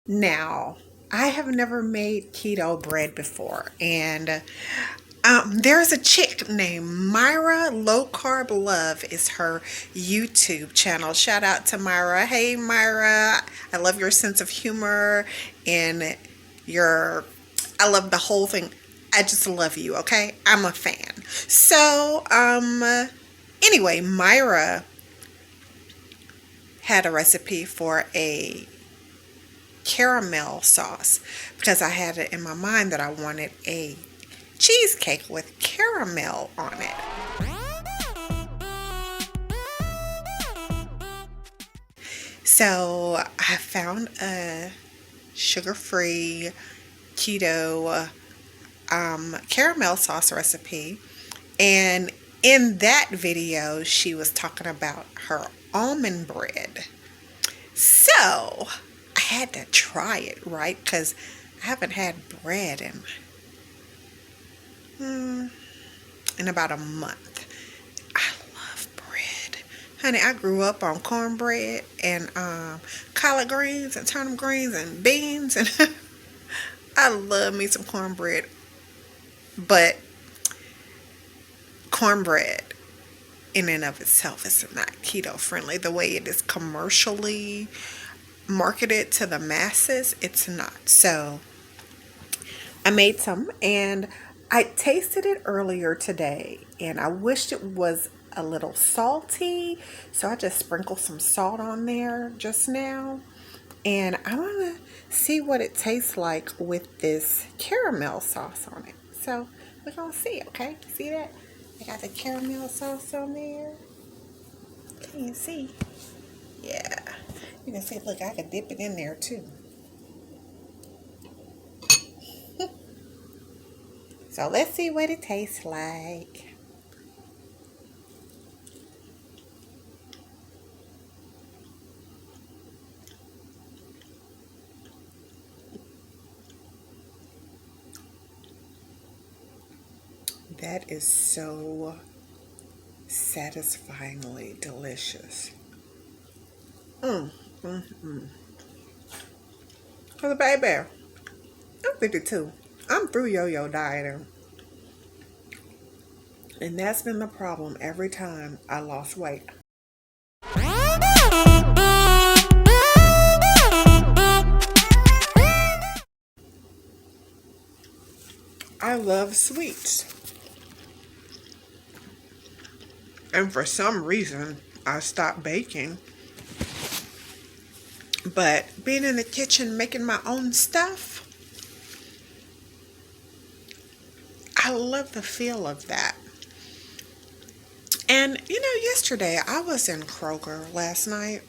Now, I have never made keto bread before, and there's a chick named Myra. Low Carb Love is her YouTube channel. Shout out to Myra. Hey, Myra, I love your sense of humor and I love the whole thing. I just love you, okay? I'm a fan. So, anyway, Myra had a recipe for a caramel sauce because I had it in my mind that I wanted a cheesecake with caramel on it. So I found a sugar-free keto caramel sauce recipe, and in that video she was talking about her almond bread. So I had to try it, right? Because I haven't had bread in about a month. I love bread. Honey, I grew up on cornbread and collard greens and turnip greens and beans. And I love me some cornbread. But cornbread in and of itself is not keto friendly. The way it is commercially marketed to the masses, it's not. So I made some and I tasted it earlier today, and I wished it was a little salty, so I just sprinkled some salt on there just now, and I want to see what it tastes like with this caramel sauce on it. So we're gonna see. Okay, see that? I got the caramel sauce on there. Can you see? Yeah, you can see. Look, I can dip it in there too. So let's see what it tastes like. That is so satisfyingly delicious. For the baby, I'm 52. I'm through yo-yo dieting. And that's been the problem every time I lost weight. I love sweets. And for some reason, I stopped baking. But being in the kitchen making my own stuff, I love the feel of that. And you know, yesterday I was in Kroger last night,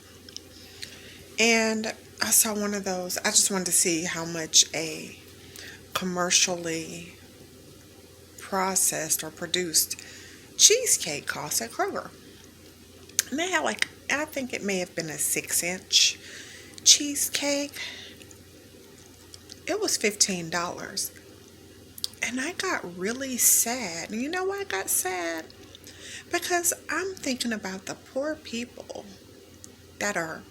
and I saw one of those. I just wanted to see how much a commercially processed or produced cheesecake costs at Kroger. And they had I think it may have been a 6-inch cheesecake. It was $15. And I got really sad. And you know why I got sad? Because I'm thinking about the poor people that are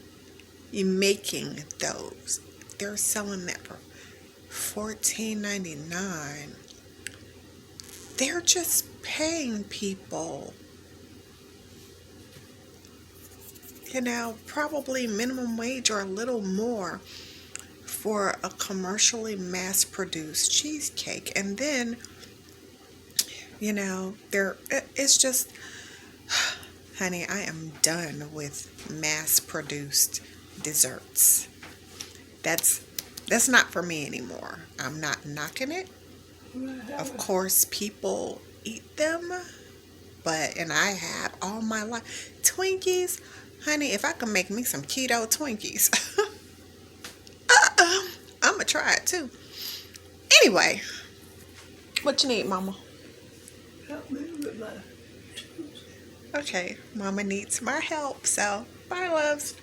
making those. They're selling that for $14.99. They're just paying people, you know, probably minimum wage or a little more for a commercially mass-produced cheesecake. And then, you know, it's just, honey, I am done with mass-produced desserts. That's not for me anymore. I'm not knocking it. Of course, people eat them, and I have all my life. Twinkies, honey, if I can make me some keto Twinkies, I'm gonna try it too. Anyway, what you need, Mama? Help me with my Okay, Mama needs my help, so bye, loves.